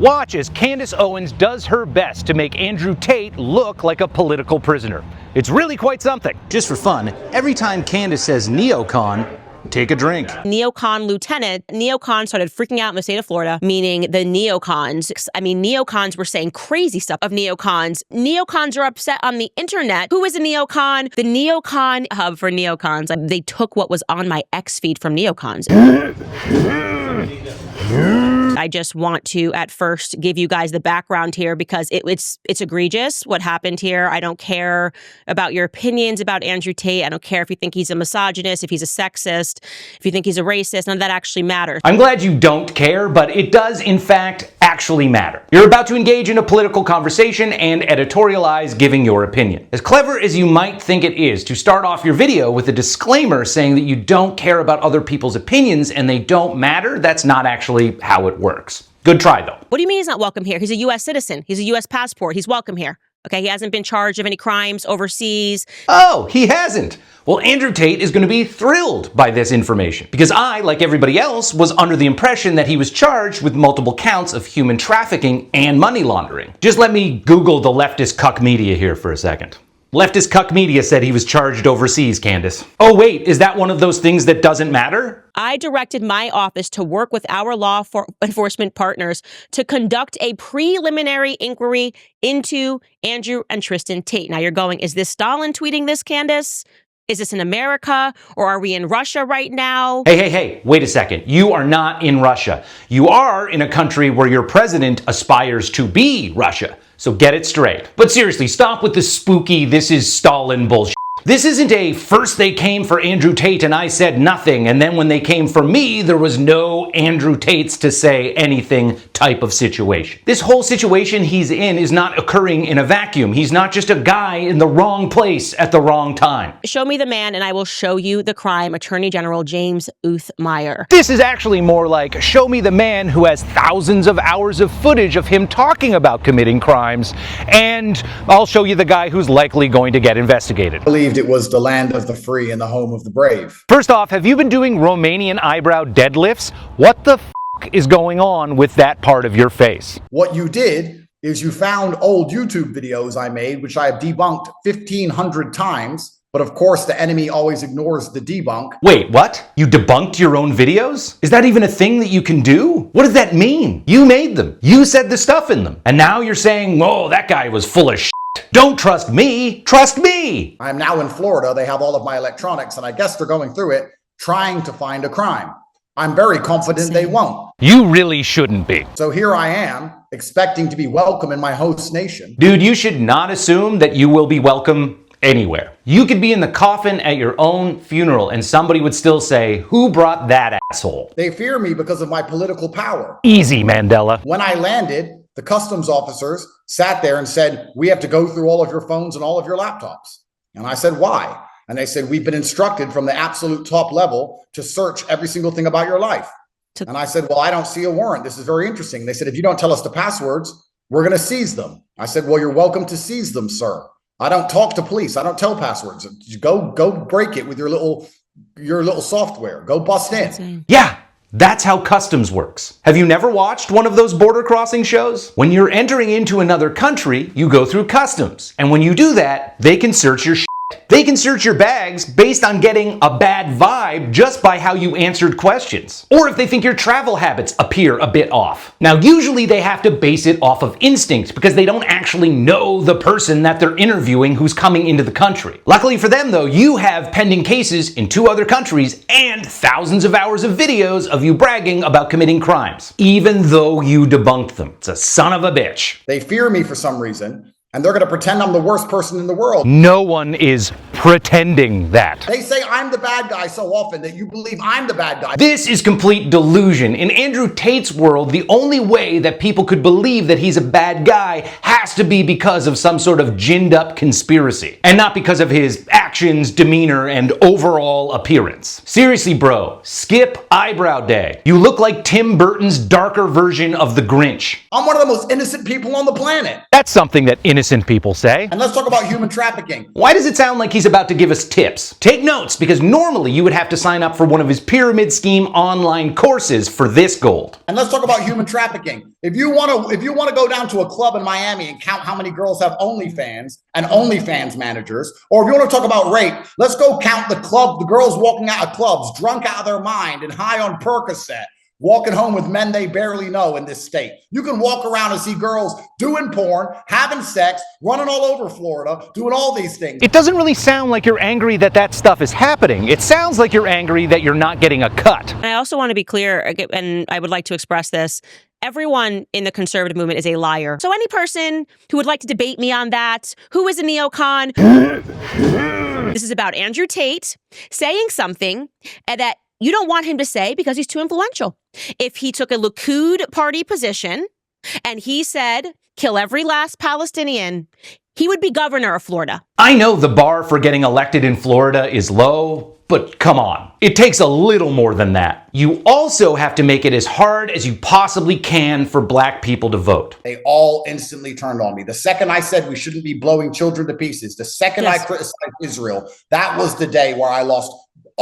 Watch as Candace Owens does her best to make Andrew Tate look like a political prisoner. It's really quite something. Just for fun, every time Candace says neocon, take a drink. Neocon lieutenant. Neocons started freaking out in the state of Florida, meaning the neocons. I mean, neocons were saying crazy stuff of neocons. Neocons are upset on the internet. Who is a neocon? The neocon hub for neocons. They took what was on my X feed from neocons. I just want to, at first, give you guys the background here because it's egregious what happened here. I don't care about your opinions about Andrew Tate. I don't care if you think he's a misogynist, if he's a sexist, if you think he's a racist. None of that actually matters. I'm glad you don't care, but it does, in fact, actually matter. You're about to engage in a political conversation and editorialize giving your opinion. As clever as you might think it is to start off your video with a disclaimer saying that you don't care about other people's opinions and they don't matter, that's not actually how it works. Good try, though. What do you mean he's not welcome here? He's a U.S. citizen. He's a U.S. passport. He's welcome here. Okay, he hasn't been charged of any crimes overseas. Oh, he hasn't. Well, Andrew Tate is going to be thrilled by this information because I, like everybody else, was under the impression that he was charged with multiple counts of human trafficking and money laundering. Just let me Google the leftist cuck media here for a second. Leftist cuck media said he was charged overseas, Candace. Oh wait, is that one of those things that doesn't matter? I directed my office to work with our law enforcement partners to conduct a preliminary inquiry into Andrew and Tristan Tate. Now you're going, is this Stalin tweeting this, Candace? Is this in America or are we in Russia right now? Hey, wait a second. You are not in Russia. You are in a country where your president aspires to be Russia. So get it straight. But seriously, stop with the spooky, this is Stalin bullshit. This isn't a first they came for Andrew Tate and I said nothing, and then when they came for me, there was no Andrew Tates to say anything type of situation. This whole situation he's in is not occurring in a vacuum. He's not just a guy in the wrong place at the wrong time. Show me the man and I will show you the crime, Attorney General James Uthmeier. This is actually more like, show me the man who has thousands of hours of footage of him talking about committing crimes, and I'll show you the guy who's likely going to get investigated. It was the land of the free and the home of the brave. First off, have you been doing Romanian eyebrow deadlifts? What the f*** is going on with that part of your face? What you did is you found old YouTube videos I made, which I have debunked 1,500 times. But of course, the enemy always ignores the debunk. Wait, what? You debunked your own videos? Is that even a thing that you can do? What does that mean? You made them. You said the stuff in them. And now you're saying, oh, that guy was full of shit. Don't trust me. Trust me. I'm now in Florida. They have all of my electronics, and I guess they're going through it, trying to find a crime. I'm very confident they won't. You really shouldn't be. So here I am, expecting to be welcome in my host nation. Dude, you should not assume that you will be welcome anywhere. You could be in the coffin at your own funeral and somebody would still say, who brought that asshole? They fear me because of my political power. Easy, Mandela. When I landed, the customs officers sat there and said, we have to go through all of your phones and all of your laptops. And I said, why? And they said, we've been instructed from the absolute top level to search every single thing about your life. And I said, well, I don't see a warrant. This is very interesting. They said, if you don't tell us the passwords, we're going to seize them. I said, well, you're welcome to seize them, sir. I don't talk to police. I don't tell passwords. Go break it with your little software. Go bust in. Yeah. That's how customs works. Have you never watched one of those border crossing shows? When you're entering into another country, you go through customs. And when you do that, they can search your shit. They can search your bags based on getting a bad vibe just by how you answered questions. Or if they think your travel habits appear a bit off. Now, usually they have to base it off of instinct because they don't actually know the person that they're interviewing who's coming into the country. Luckily for them, though, you have pending cases in 2 other countries and thousands of hours of videos of you bragging about committing crimes, even though you debunked them. It's a son of a bitch. They fear me for some reason. And they're going to pretend I'm the worst person in the world. No one is pretending that. They say I'm the bad guy so often that you believe I'm the bad guy. This is complete delusion. In Andrew Tate's world, the only way that people could believe that he's a bad guy has to be because of some sort of ginned up conspiracy, and not because of his actions, demeanor, and overall appearance. Seriously, bro, skip eyebrow day. You look like Tim Burton's darker version of the Grinch. I'm one of the most innocent people on the planet. That's something that innocent innocent people say. And let's talk about human trafficking. Why does it sound like he's about to give us tips? Take notes, because normally you would have to sign up for one of his pyramid scheme online courses for this gold. And let's talk about human trafficking. If you want to go down to a club in Miami and count how many girls have OnlyFans and OnlyFans managers, or if you want to talk about rape, let's go count the girls walking out of clubs, drunk out of their mind and high on Percocet, walking home with men they barely know in this state. You can walk around and see girls doing porn, having sex, running all over Florida, doing all these things. It doesn't really sound like you're angry that that stuff is happening. It sounds like you're angry that you're not getting a cut. And I also want to be clear, and I would like to express this. Everyone in the conservative movement is a liar. So any person who would like to debate me on that, who is a neocon? This is about Andrew Tate saying something that you don't want him to say because he's too influential. If he took a Likud party position and he said, kill every last Palestinian, he would be governor of Florida. I know the bar for getting elected in Florida is low, but come on. It takes a little more than that. You also have to make it as hard as you possibly can for black people to vote. They all instantly turned on me. The second I said we shouldn't be blowing children to pieces, the second I criticized Israel, that was the day where I lost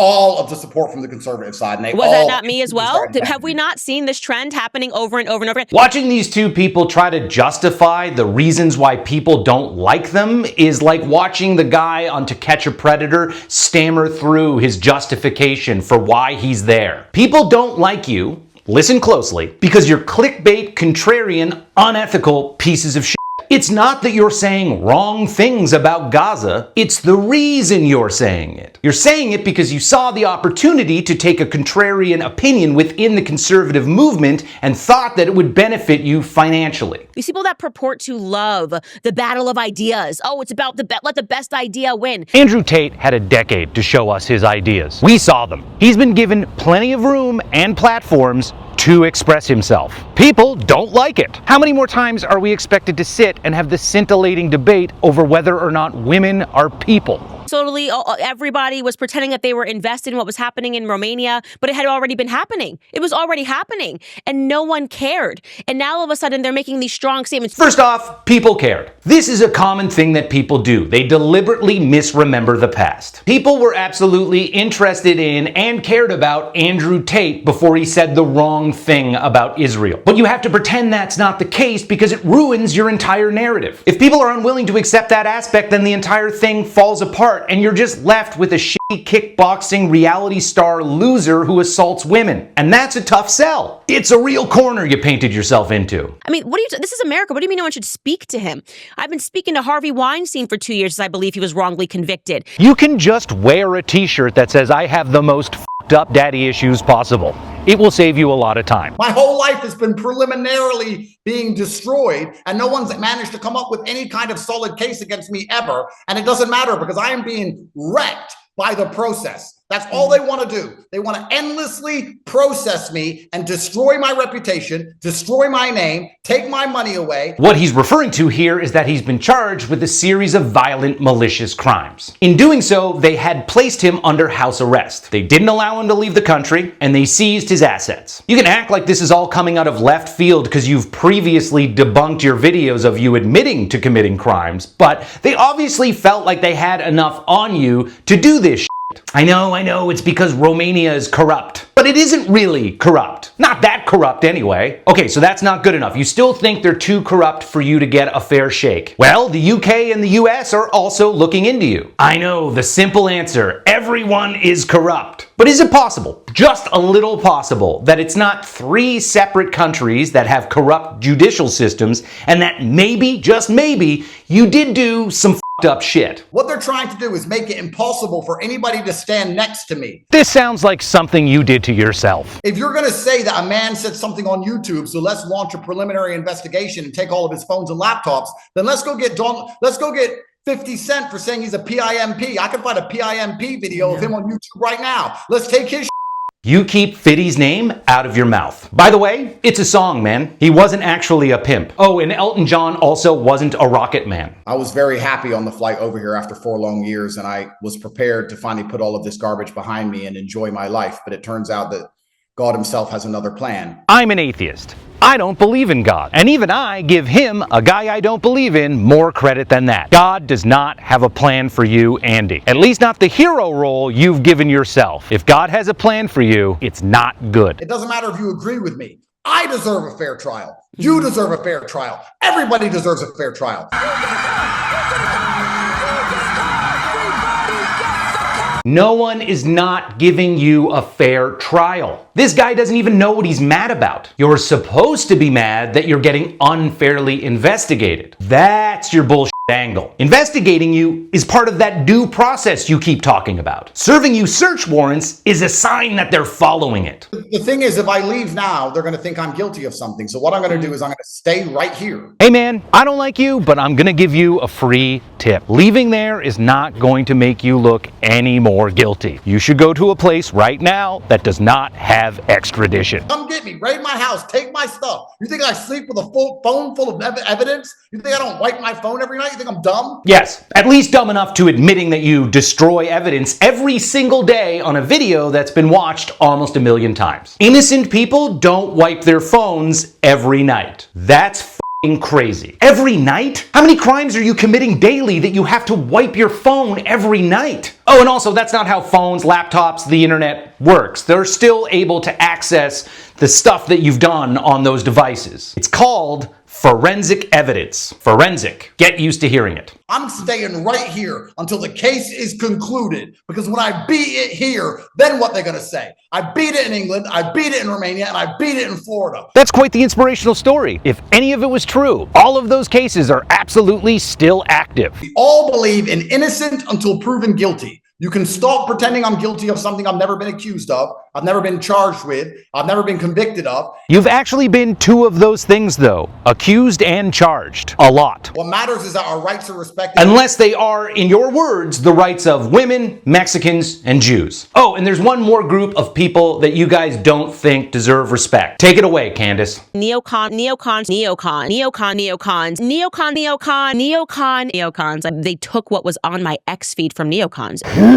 all of the support from the conservative side. And was that not me as well? Have we not seen this trend happening over and over and over again? Watching these two people try to justify the reasons why people don't like them is like watching the guy on To Catch a Predator stammer through his justification for why he's there. People don't like you, listen closely, because you're clickbait, contrarian, unethical pieces of shit. It's not that you're saying wrong things about Gaza, it's the reason you're saying it. You're saying it because you saw the opportunity to take a contrarian opinion within the conservative movement and thought that it would benefit you financially. These people that purport to love the battle of ideas. Oh, it's about let the best idea win. Andrew Tate had a decade to show us his ideas. We saw them. He's been given plenty of room and platforms to express himself. People don't like it. How many more times are we expected to sit and have this scintillating debate over whether or not women are people? Totally, everybody was pretending that they were invested in what was happening in Romania, but it had already been happening. It was already happening, and no one cared. And now all of a sudden, they're making these strong statements. First off, people cared. This is a common thing that people do. They deliberately misremember the past. People were absolutely interested in and cared about Andrew Tate before he said the wrong thing about Israel. But you have to pretend that's not the case because it ruins your entire narrative. If people are unwilling to accept that aspect, then the entire thing falls apart and you're just left with a shitty kickboxing reality star loser who assaults women. And that's a tough sell. It's a real corner you painted yourself into. I mean, this is America. What do you mean no one should speak to him? I've been speaking to Harvey Weinstein for 2 years as I believe he was wrongly convicted. You can just wear a t-shirt that says, I have the most f***ed up daddy issues possible. It will save you a lot of time. My whole life has been preliminarily being destroyed, and no one's managed to come up with any kind of solid case against me ever. And it doesn't matter because I am being wrecked by the process. That's all they want to do. They want to endlessly process me and destroy my reputation, destroy my name, take my money away. What he's referring to here is that he's been charged with a series of violent, malicious crimes. In doing so, they had placed him under house arrest. They didn't allow him to leave the country, and they seized his assets. You can act like this is all coming out of left field because you've previously debunked your videos of you admitting to committing crimes, but they obviously felt like they had enough on you to do this shit. I know, it's because Romania is corrupt. But it isn't really corrupt. Not that corrupt anyway. Okay, so that's not good enough. You still think they're too corrupt for you to get a fair shake. Well, the UK and the US are also looking into you. I know, the simple answer, everyone is corrupt. But is it possible, just a little possible, that it's not 3 separate countries that have corrupt judicial systems and that maybe, just maybe, you did do some f***ed up shit? What they're trying to do is make it impossible for anybody to stand next to me. This sounds like something you did to yourself. If you're going to say that a man said something on YouTube, so let's launch a preliminary investigation and take all of his phones and laptops, then let's go get 50 Cent for saying he's a PIMP. I can find a PIMP video of him on YouTube right now. Let's take his You keep Fiddy's name out of your mouth. By the way, it's a song, man. He wasn't actually a pimp. Oh, and Elton John also wasn't a rocket man. I was very happy on the flight over here after 4 long years, and I was prepared to finally put all of this garbage behind me and enjoy my life. But it turns out that God himself has another plan. I'm an atheist. I don't believe in God. And even I give him, a guy I don't believe in, more credit than that. God does not have a plan for you, Andy. At least not the hero role you've given yourself. If God has a plan for you, it's not good. It doesn't matter if you agree with me. I deserve a fair trial. You deserve a fair trial. Everybody deserves a fair trial. No one is not giving you a fair trial. This guy doesn't even know what he's mad about. You're supposed to be mad that you're getting unfairly investigated. That's your bullshit angle. Investigating you is part of that due process you keep talking about. Serving you search warrants is a sign that they're following it. The thing is, if I leave now, they're going to think I'm guilty of something. So what I'm going to do is I'm going to stay right here. Hey man, I don't like you, but I'm gonna give you a free tip. Leaving there is not going to make you look any more guilty. You should go to a place right now that does not have extradition. Come get me, raid my house, take my stuff. You think I sleep with a full phone full of evidence? You think I don't wipe my phone every night? You think I'm dumb? Yes, at least dumb enough to admitting that you destroy evidence every single day on a video that's been watched almost 1 million times. Innocent people don't wipe their phones every night. That's f***ing crazy. Every night? How many crimes are you committing daily that you have to wipe your phone every night? Oh, and also, that's not how phones, laptops, the internet works. They're still able to access the stuff that you've done on those devices. It's called forensic evidence. Forensic. Get used to hearing it. I'm staying right here until the case is concluded. Because when I beat it here, then what they're going to say? I beat it in England, I beat it in Romania, and I beat it in Florida. That's quite the inspirational story. If any of it was true, all of those cases are absolutely still active. We all believe in innocent until proven guilty. You can stop pretending I'm guilty of something I've never been accused of, I've never been charged with, I've never been convicted of. You've actually been 2 of those things though, accused and charged. A lot. What matters is that our rights are respected. Unless they are, in your words, the rights of women, Mexicans, and Jews. Oh, and there's one more group of people that you guys don't think deserve respect. Take it away, Candace. Neocons. They took what was on my X feed from neocons.